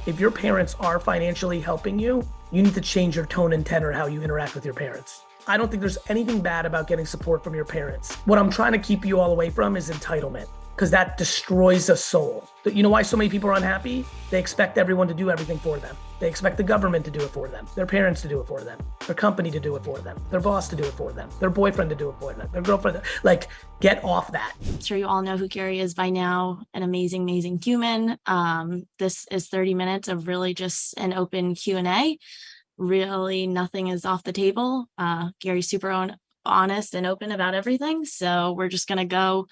if your parents are financially helping you, you need to change your tone and tenor how you interact with your parents. I don't think there's anything bad about getting support from your parents. What I'm trying to keep you all away from is entitlement, because that destroys a soul. You know why so many people are unhappy? They expect everyone to do everything for them. They expect the government to do it for them, their parents to do it for them, their company to do it for them, their boss to do it for them, their boyfriend to do it for them, their girlfriend. Like, get off that. I'm sure you all know who Gary is by now, an amazing, amazing human. This is 30 minutes of really just an open Q&A. Really, nothing is off the table. Gary's super honest and open about everything. So we're just going to go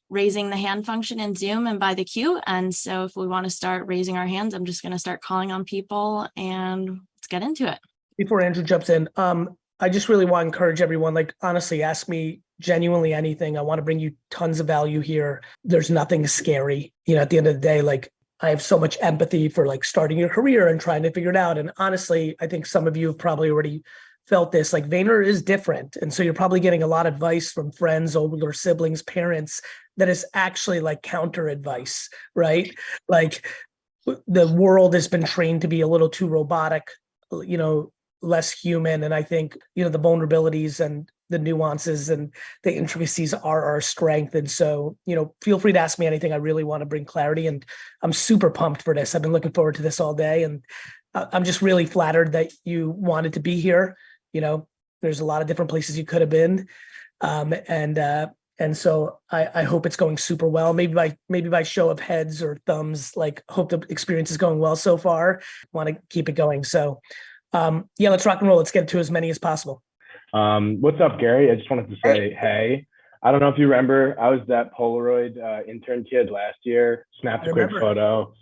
raising the hand function in Zoom and by the queue. And so if we want to start raising our hands, I'm just going to start calling on people and let's get into it. Before Andrew jumps in, I just really want to encourage everyone, like, honestly, ask me genuinely anything. I want to bring you tons of value here. There's nothing scary. You know, at the end of the day, like, I have so much empathy for like starting your career and trying to figure it out. And honestly, I think some of you have probably already felt this, like Vayner is different. And so you're probably getting a lot of advice from friends, older siblings, parents, that is actually like counter advice, right? Like the world has been trained to be a little too robotic, you know, less human. And I think, you know, the vulnerabilities and the nuances and the intricacies are our strength. And so, you know, feel free to ask me anything. I really want to bring clarity, and I'm super pumped for this. I've been looking forward to this all day, and I'm just really flattered that you wanted to be here. You know, there's a lot of different places you could have been. And so I hope it's going super well. Maybe by show of heads or thumbs, like, hope the experience is going well so far. Want to keep it going. So yeah, let's rock and roll. Let's get to as many as possible. What's up, Gary? I just wanted to say, hey, I don't know if you remember, I was that Polaroid intern kid last year, snapped a quick photo.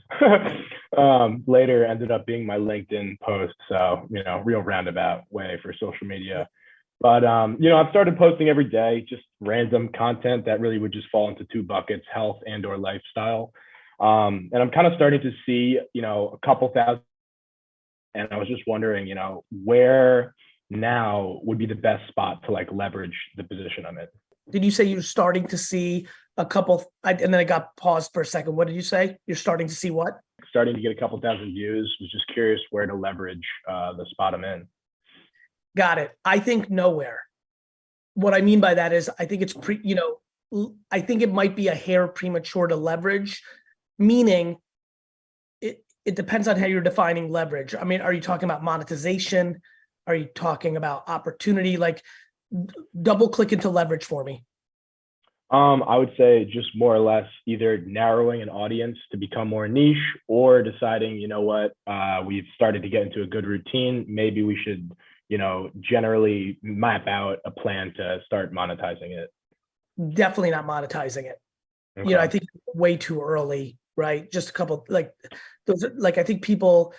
Later ended up being my LinkedIn post. So, you know, real roundabout way for social media. But, you know, I've started posting every day, just random content that really would just fall into two buckets, health and or lifestyle. And I'm kind of starting to see, you know, a couple thousand. And I was just wondering, you know, where now would be the best spot to like leverage the position I'm in. Did you say you're starting to see a couple, and then I got paused for a second. What did you say? You're starting to see what? Starting to get a couple thousand views. Was just curious where to leverage the spot I'm in. Got it. I think nowhere. What I mean by that is I think it's I think it might be a hair premature to leverage, meaning it depends on how you're defining leverage. I mean, are you talking about monetization? Are you talking about opportunity? Like, double click into leverage for me. I would say just more or less either narrowing an audience to become more niche, or deciding, you know what, we've started to get into a good routine. Maybe we should, you know, generally map out a plan to start monetizing it. Definitely not monetizing it. Okay. You know, I think way too early, right? Just a couple, like those, like, I think people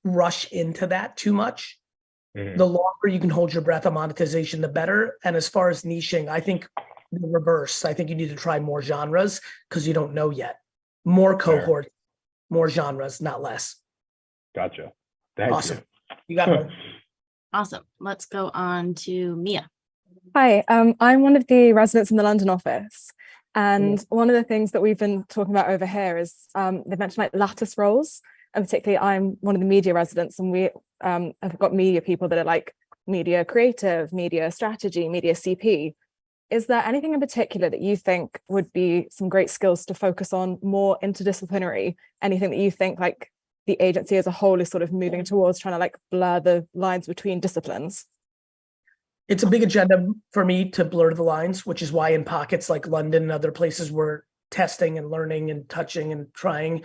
rush into that too much. The longer you can hold your breath on monetization, the better. And as far as niching, I think the reverse. I think you need to try more genres because you don't know yet. More cohorts, more genres, not less. Gotcha. Thank awesome. You got it. Awesome. Let's go on to Mia. Hi, I'm one of the residents in the London office. And one of the things that we've been talking about over here is they mentioned like lattice roles. And particularly, I'm one of the media residents, and we have got media people that are like media creative, media strategy, media CP. Is there anything in particular that you think would be some great skills to focus on, more interdisciplinary? Anything that you think like the agency as a whole is sort of moving towards, trying to like blur the lines between disciplines? It's a big agenda for me to blur the lines, which is why in pockets like London and other places we're testing and learning and touching and trying.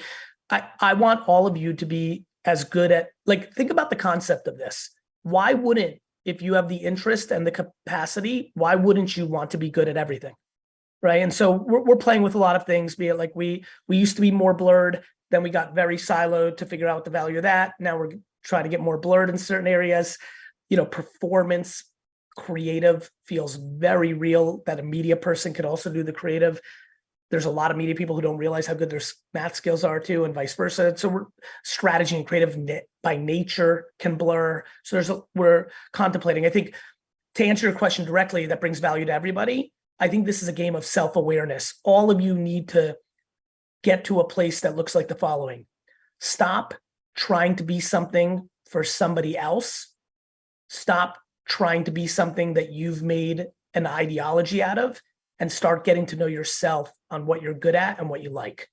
I want all of you to be as good at, like, think about the concept of this. Why wouldn't, if you have the interest and the capacity, why wouldn't you want to be good at everything? Right. And so we're playing with a lot of things, be it like we used to be more blurred, then we got very siloed to figure out the value of that. Now we're trying to get more blurred in certain areas. You know, performance, creative feels very real, that a media person could also do the creative. There's a lot of media people who don't realize how good their math skills are too, and vice versa. So strategy and creative by nature can blur. So we're contemplating. I think to answer your question directly, that brings value to everybody. I think this is a game of self-awareness. All of you need to get to a place that looks like the following. Stop trying to be something for somebody else. Stop trying to be something that you've made an ideology out of, and start getting to know yourself on what you're good at and what you like.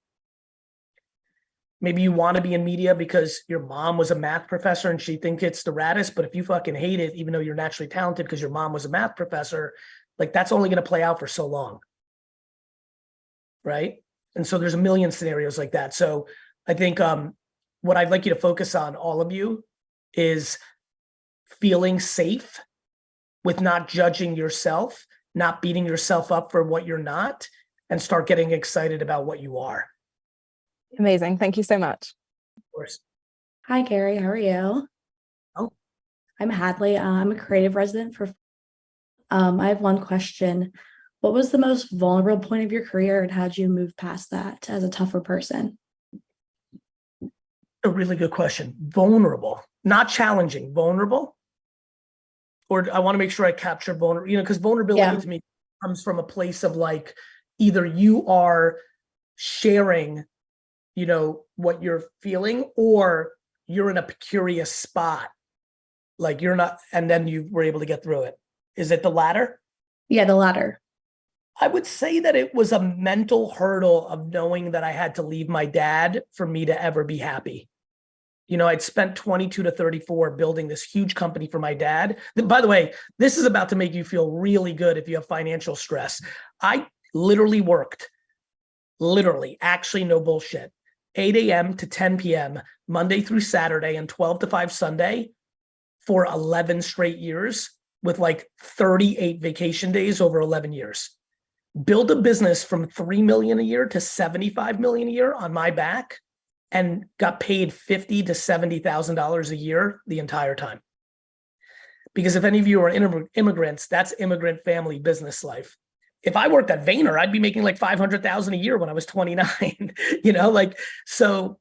Maybe you want to be in media because your mom was a math professor and she thinks it's the raddest, but if you fucking hate it, even though you're naturally talented because your mom was a math professor, like that's only going to play out for so long. Right? And so there's a million scenarios like that. So I think what I'd like you to focus on, all of you, is feeling safe with not judging yourself, not beating yourself up for what you're not, and start getting excited about what you are. Amazing. Thank you so much. Of course. Hi, Gary. How are you? Oh. I'm Hadley. I'm a creative resident for. I have one question. What was the most vulnerable point of your career, and how'd you move past that as a tougher person? A really good question. Vulnerable, not challenging, vulnerable. Or I want to make sure I capture vulnerable, because vulnerability to me comes from a place of like, either you are sharing, what you're feeling, or you're in a precarious spot. Like you're not, and then you were able to get through it. Is it the latter? Yeah, the latter. I would say that it was a mental hurdle of knowing that I had to leave my dad for me to ever be happy. I'd spent 22 to 34 building this huge company for my dad. By the way, this is about to make you feel really good if you have financial stress. I literally worked, actually no bullshit, 8 a.m. to 10 p.m., Monday through Saturday, and 12 to 5 Sunday for 11 straight years with like 38 vacation days over 11 years. Build a business from 3 million a year to 75 million a year on my back, and got paid $50,000 to $70,000 a year the entire time. Because if any of you are immigrants, that's immigrant family business life. If I worked at Vayner, I'd be making like $500,000 a year when I was 29. So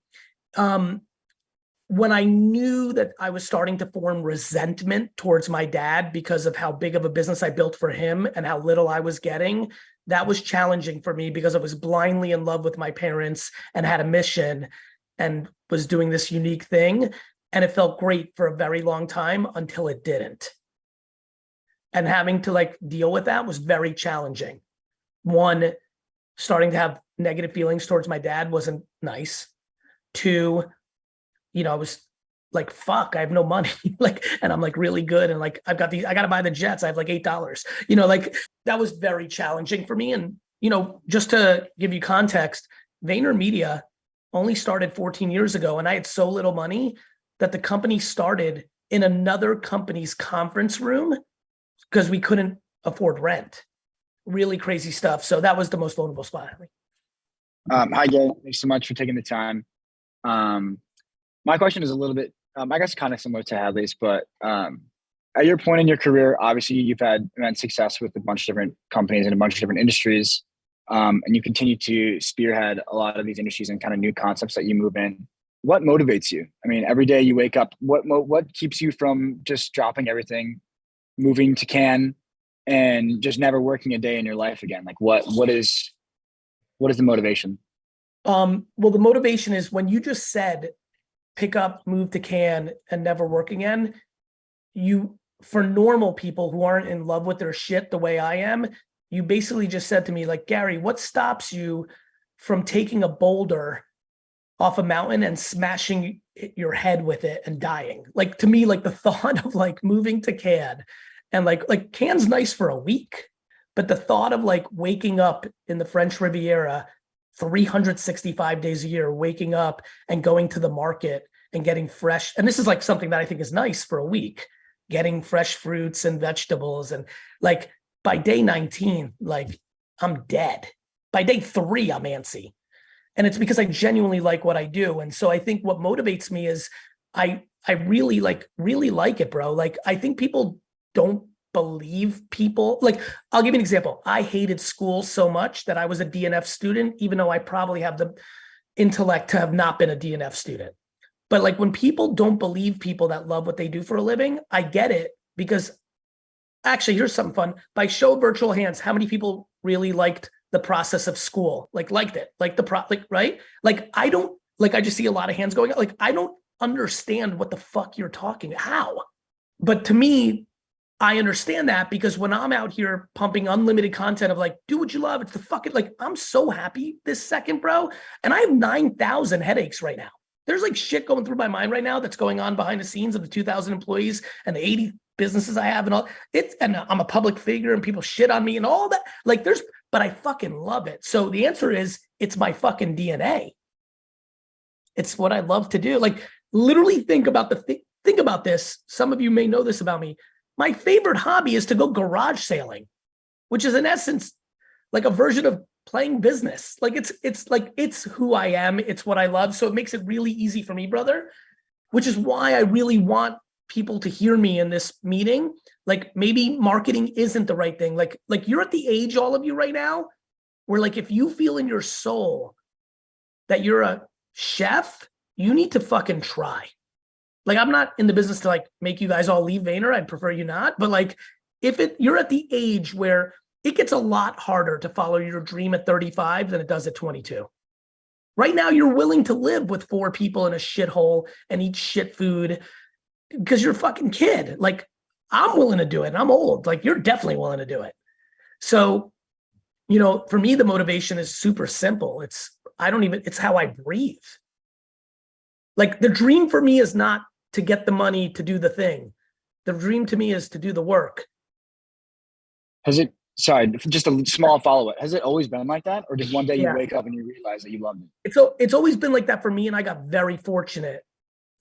when I knew that I was starting to form resentment towards my dad because of how big of a business I built for him and how little I was getting, that was challenging for me because I was blindly in love with my parents and had a mission and was doing this unique thing. And it felt great for a very long time until it didn't. And having to deal with that was very challenging. One, starting to have negative feelings towards my dad wasn't nice. Two, I was like, fuck, I have no money. And I'm really good. And I got to buy the jets. I have $8. That was very challenging for me. And, just to give you context, VaynerMedia only started 14 years ago. And I had so little money that the company started in another company's conference room because we couldn't afford rent. Really crazy stuff. So that was the most vulnerable spot. Hi, Gary. Thanks so much for taking the time. My question is a little bit, I guess, kind of similar to Hadley's, but at your point in your career, obviously you've had immense success with a bunch of different companies and a bunch of different industries, and you continue to spearhead a lot of these industries and kind of new concepts that you move in. What motivates you? I mean, every day you wake up, what keeps you from just dropping everything, moving to Cannes, and just never working a day in your life again? What is the motivation? Well, the motivation is when you just said, pick up, move to Cannes, and never work again. For normal people who aren't in love with their shit the way I am, you basically just said to me, Gary, what stops you from taking a boulder off a mountain and smashing your head with it and dying? To me, the thought of moving to Cannes and Cannes nice for a week, but the thought of waking up in the French Riviera 365 days a year, waking up and going to the market and getting fresh. And this is something that I think is nice for a week, getting fresh fruits and vegetables. And by day 19, I'm dead. By day 3, I'm antsy. And it's because I genuinely like what I do. And so I think what motivates me is I really like it, bro. I think people don't believe people. I'll give you an example. I hated school so much that I was a DNF student, even though I probably have the intellect to have not been a DNF student. But when people don't believe people that love what they do for a living, I get it. Because actually, here's something fun. By show of virtual hands, how many people really liked the process of school? Liked it, right? I don't, I just see a lot of hands going up. I don't understand what the fuck you're talking. How? But to me, I understand that because when I'm out here pumping unlimited content of like, do what you love. It's the fucking, like, I'm so happy this second, bro. And I have 9,000 headaches right now. There's like shit going through my mind right now that's going on behind the scenes of the 2,000 employees and the 80 businesses I have and all it. And I'm a public figure and people shit on me and all that. Like but I fucking love it. So the answer is it's my fucking DNA. It's what I love to do. Like literally think about this. Some of you may know this about me. My favorite hobby is to go garage sailing, which is in essence like a version of playing business. Like it's who I am. It's what I love. So it makes it really easy for me, brother, which is why I really want people to hear me in this meeting. Like maybe marketing isn't the right thing. Like you're at the age, all of you right now, where like if you feel in your soul that you're a chef, you need to fucking try. Like, I'm not in the business to like make you guys all leave Vayner. I'd prefer you not. But like, you're at the age where it gets a lot harder to follow your dream at 35 than it does at 22. Right now, you're willing to live with 4 people in a shithole and eat shit food because you're a fucking kid. Like, I'm willing to do it. And I'm old. Like, you're definitely willing to do it. So, you know, for me, the motivation is super simple. It's how I breathe. Like, the dream for me is not to get the money to do the thing. The dream to me is to do the work. Sorry, just a small follow-up. Has it always been like that? Or did one day you wake up and you realize that you loved it? It's always been like that for me, and I got very fortunate.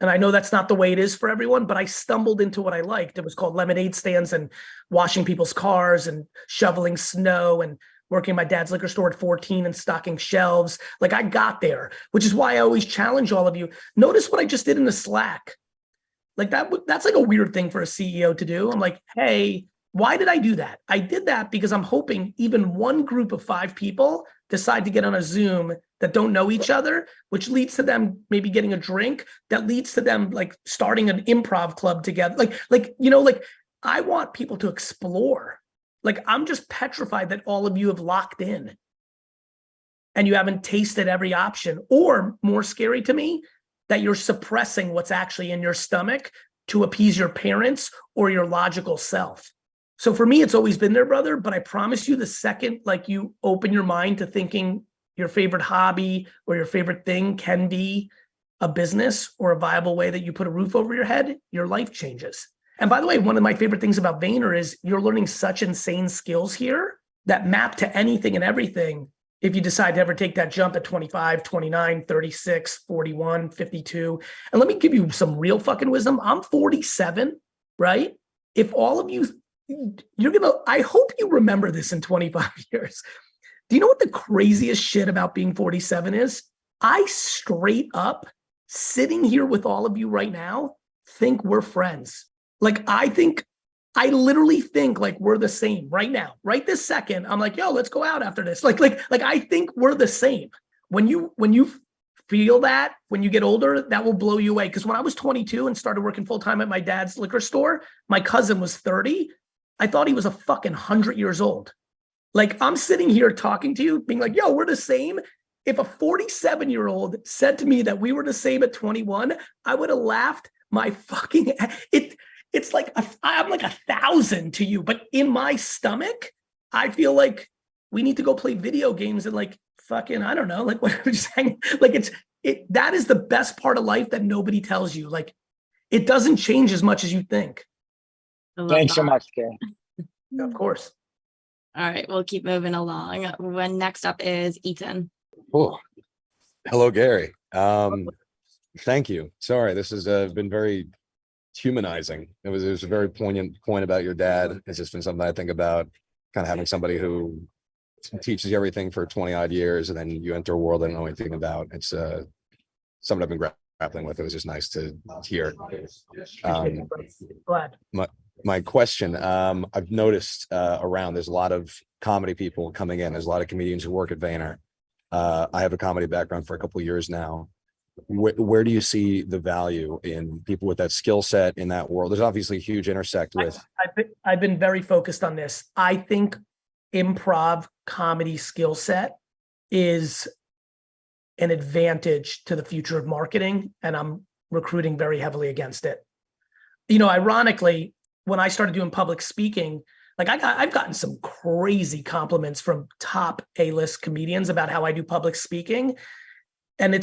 And I know that's not the way it is for everyone, but I stumbled into what I liked. It was called lemonade stands and washing people's cars and shoveling snow and working my dad's liquor store at 14 and stocking shelves. Like I got there, which is why I always challenge all of you. Notice what I just did in the Slack. Like that's like a weird thing for a CEO to do. I'm like, hey, why did I do that? I did that because I'm hoping even one group of 5 people decide to get on a Zoom that don't know each other, which leads to them maybe getting a drink, that leads to them like starting an improv club together. Like I want people to explore. Like I'm just petrified that all of you have locked in and you haven't tasted every option, or more scary to me, that you're suppressing what's actually in your stomach to appease your parents or your logical self. So for me, it's always been there, brother, but I promise you the second like you open your mind to thinking your favorite hobby or your favorite thing can be a business or a viable way that you put a roof over your head, your life changes. And by the way, one of my favorite things about Vayner is you're learning such insane skills here that map to anything and everything if you decide to ever take that jump at 25, 29, 36, 41, 52. And let me give you some real fucking wisdom. I'm 47, right? If all of you, I hope you remember this in 25 years. Do you know what the craziest shit about being 47 is? I straight up, sitting here with all of you right now, think we're friends. Like, I literally think like we're the same right now, right this second. I'm like, yo, let's go out after this. Like I think we're the same. When you feel that, when you get older, that will blow you away. Because when I was 22 and started working full time at my dad's liquor store, my cousin was 30. I thought he was a fucking 100 years old. Like I'm sitting here talking to you, being like, yo, we're the same. If a 47-year-old said to me that we were the same at 21, I would have laughed my fucking It's like I'm like 1,000 to you, but in my stomach, I feel like we need to go play video games and like fucking, I don't know, like what just hang, like that is the best part of life that nobody tells you. Like it doesn't change as much as you think. Thanks so much, Gary. Of course. All right, we'll keep moving along. When next up is Ethan. Oh, hello, Gary. Thank you. Sorry, this has been very humanizing. It was a very poignant point about your dad. It's just been something I think about, kind of having somebody who teaches you everything for 20 odd years, and then you enter a world I don't know anything about. It's something I've been grappling with. It was just nice to hear. Glad. My question, I've noticed around, there's a lot of comedy people coming in. There's a lot of comedians who work at Vayner. I have a comedy background for a couple of years now. Where do you see the value in people with that skill set in that world? There's obviously a huge intersect with. I've been very focused on this. I think improv comedy skill set is an advantage to the future of marketing. And I'm recruiting very heavily against it. You know, ironically, when I started doing public speaking, like I've gotten some crazy compliments from top A-list comedians about how I do public speaking. And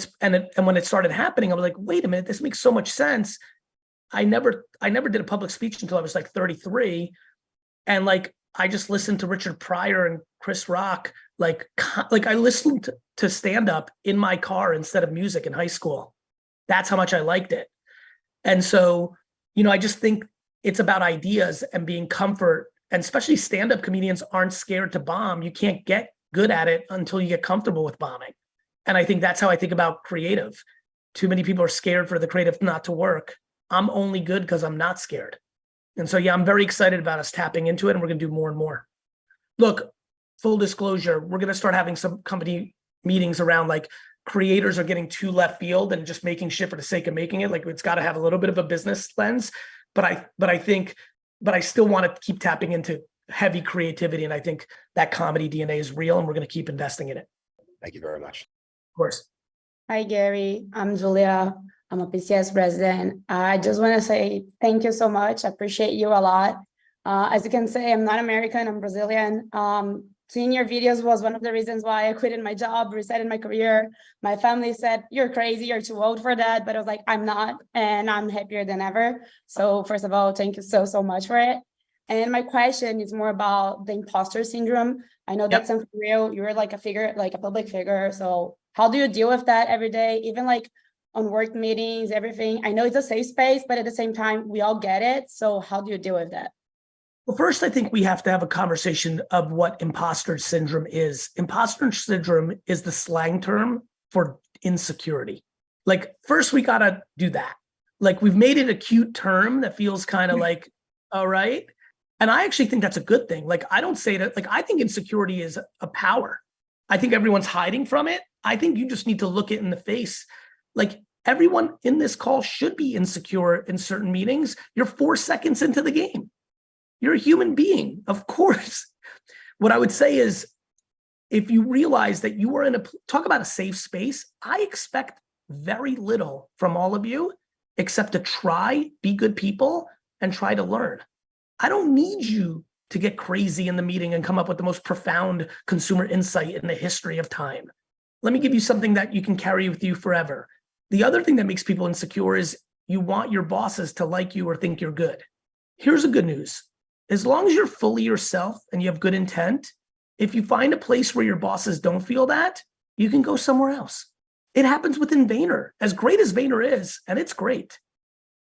when it started happening, I was like, wait a minute, this makes so much sense. I never did a public speech until I was like 33. And like, I just listened to Richard Pryor and Chris Rock. Like I listened to stand up in my car instead of music in high school. That's how much I liked it. And so, you know, I just think it's about ideas and being comfort, and especially stand-up comedians aren't scared to bomb. You can't get good at it until you get comfortable with bombing. And I think that's how I think about creative. Too many people are scared for the creative not to work. I'm only good because I'm not scared. And so, yeah, I'm very excited about us tapping into it, and we're going to do more and more. Look, full disclosure, we're going to start having some company meetings around like creators are getting too left field and just making shit for the sake of making it. Like it's got to have a little bit of a business lens, but I still want to keep tapping into heavy creativity. And I think that comedy DNA is real, and we're going to keep investing in it. Thank you very much. Of course. Hi, Gary. I'm Julia. I'm a PCS resident. I just want to say thank you so much. I appreciate you a lot. As you can say, I'm not American, I'm Brazilian. Seeing your videos was one of the reasons why I quit my job, resetted my career. My family said, you're crazy, you're too old for that. But I was like, I'm not, and I'm happier than ever. So first of all, thank you so much for it. And my question is more about the imposter syndrome. I know that's something real. You're like a figure, like a public figure. So how do you deal with that every day? Even like on work meetings, everything. I know it's a safe space, but at the same time, we all get it. So how do you deal with that? Well, first, I think we have to have a conversation of what imposter syndrome is. Imposter syndrome is the slang term for insecurity. Like, first, we got to do that. Like, we've made it a cute term that feels kind of like, all right. And I actually think that's a good thing. Like, I don't say that, like, I think insecurity is a power. I think everyone's hiding from it. I think you just need to look it in the face. Like, everyone in this call should be insecure in certain meetings. You're 4 seconds into the game. You're a human being, of course. What I would say is, if you realize that you are talk about a safe space, I expect very little from all of you, except to try, be good people, and try to learn. I don't need you to get crazy in the meeting and come up with the most profound consumer insight in the history of time. Let me give you something that you can carry with you forever. The other thing that makes people insecure is you want your bosses to like you or think you're good. Here's the good news. As long as you're fully yourself and you have good intent, if you find a place where your bosses don't feel that, you can go somewhere else. It happens within Vayner. As great as Vayner is, and it's great,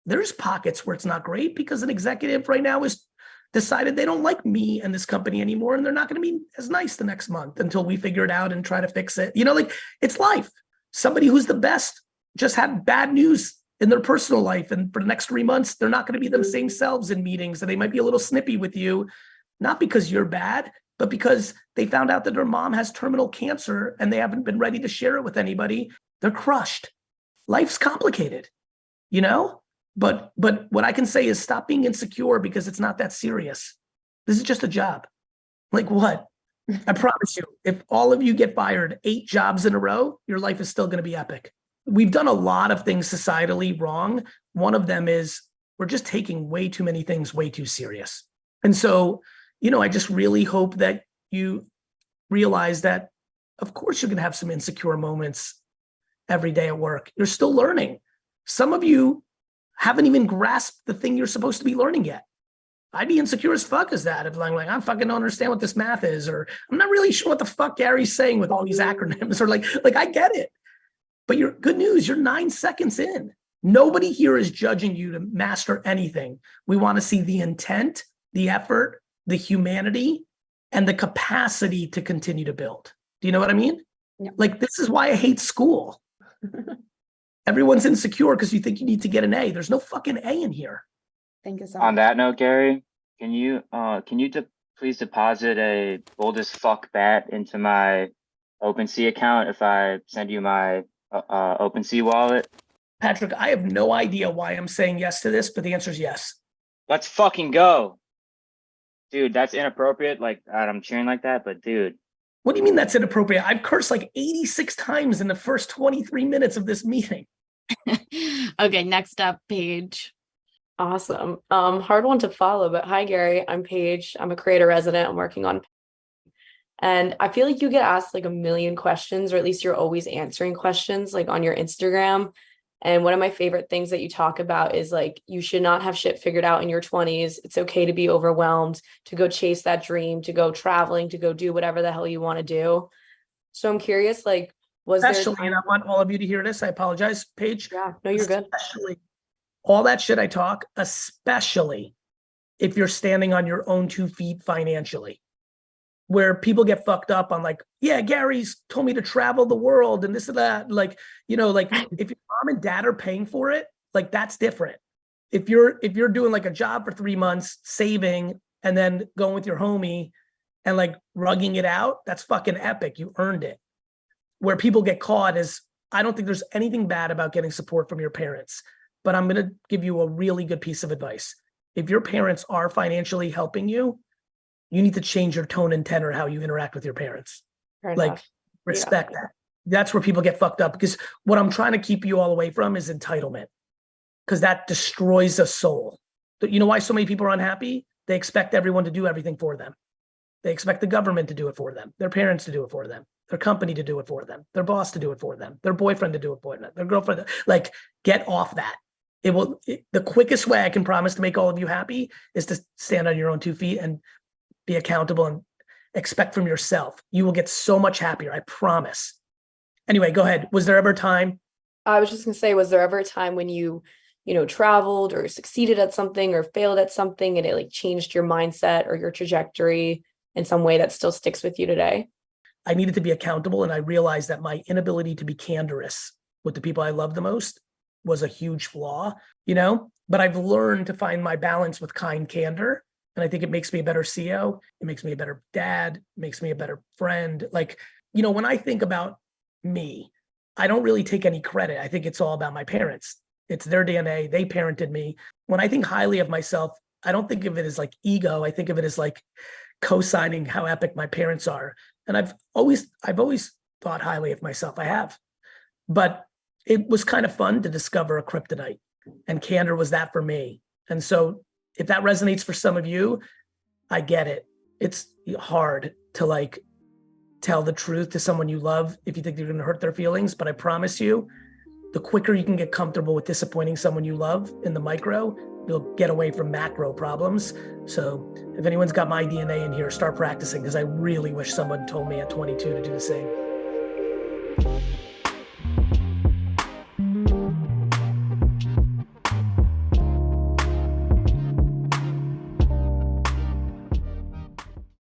there's pockets where it's not great because an executive right now has decided they don't like me and this company anymore, and they're not going to be as nice the next month until we figure it out and try to fix it. You know, like, it's life. Somebody who's the best just had bad news in their personal life, and for the next 3 months, they're not going to be them same selves in meetings, and they might be a little snippy with you, not because you're bad, but because they found out that their mom has terminal cancer and they haven't been ready to share it with anybody. They're crushed. Life's complicated, you know? But what I can say is stop being insecure because it's not that serious. This is just a job. Like what? I promise you, if all of you get fired 8 jobs in a row, your life is still going to be epic. We've done a lot of things societally wrong. One of them is we're just taking way too many things way too serious. And so, you know, I just really hope that you realize that, of course, you're going to have some insecure moments every day at work. You're still learning. Some of you haven't even grasped the thing you're supposed to be learning yet. I'd be insecure as fuck as that. If I'm like, I fucking don't understand what this math is, or I'm not really sure what the fuck Gary's saying with all these acronyms, or like I get it. But you're good news, you're 9 seconds in. Nobody here is judging you to master anything. We want to see the intent, the effort, the humanity, and the capacity to continue to build. Do you know what I mean? Yeah. Like, this is why I hate school. Everyone's insecure because you think you need to get an A. There's no fucking A in here. Thank you so much. On that note, Gary, can you please deposit a bold as fuck bet into my OpenSea account if I send you my OpenSea wallet? Patrick, I have no idea why I'm saying yes to this, but the answer is yes. Let's fucking go. Dude, that's inappropriate. Like, I'm cheering like that, but dude. What do you mean that's inappropriate? I've cursed like 86 times in the first 23 minutes of this meeting. Okay, next up, Paige. Awesome. Hard one to follow, but hi, Gary. I'm Paige. I'm a creator resident. I'm working on, and I feel like you get asked like a million questions, or at least you're always answering questions like on your Instagram. And one of my favorite things that you talk about is like, you should not have shit figured out in your 20s. It's okay to be overwhelmed, to go chase that dream, to go traveling, to go do whatever the hell you want to do. So I'm curious, like, was there Especially, and I want all of you to hear this. I apologize, Paige. Yeah, no, you're good. Especially all that shit I talk, especially if you're standing on your own 2 feet financially, where people get fucked up on like, yeah, Gary's told me to travel the world and this and that. Like, you know, like if your mom and dad are paying for it, like that's different. If you're doing like a job for 3 months, saving, and then going with your homie and like rugging it out, that's fucking epic. You earned it. Where people get caught is, I don't think there's anything bad about getting support from your parents, but I'm going to give you a really good piece of advice. If your parents are financially helping you, you need to change your tone and tenor, how you interact with your parents. Like, respect that. That's where people get fucked up, because what I'm trying to keep you all away from is entitlement, because that destroys a soul. But you know why so many people are unhappy? They expect everyone to do everything for them. They expect the government to do it for them, their parents to do it for them, their company to do it for them, their boss to do it for them, their boyfriend to do it for them, their girlfriend. Like, get off that. The quickest way I can promise to make all of you happy is to stand on your own 2 feet and be accountable and expect from yourself. You will get so much happier, I promise. Anyway, go ahead. Was there ever a time? I was just gonna say, was there ever a time when you traveled or succeeded at something or failed at something and it like changed your mindset or your trajectory in some way that still sticks with you today? I needed to be accountable, and I realized that my inability to be candorous with the people I love the most was a huge flaw, but I've learned to find my balance with kind candor. And I think it makes me a better CEO. It makes me a better dad, it makes me a better friend. Like, when I think about me, I don't really take any credit. I think it's all about my parents. It's their DNA. They parented me. When I think highly of myself, I don't think of it as like ego. I think of it as like co-signing how epic my parents are. And I've always thought highly of myself. I have, but it was kind of fun to discover a kryptonite, and candor was that for me. And so if that resonates for some of you, I get it. It's hard to like tell the truth to someone you love if you think you're going to hurt their feelings. But I promise you, the quicker you can get comfortable with disappointing someone you love in the micro, you'll get away from macro problems. So if anyone's got my DNA in here, start practicing, because I really wish someone told me at 22 to do the same.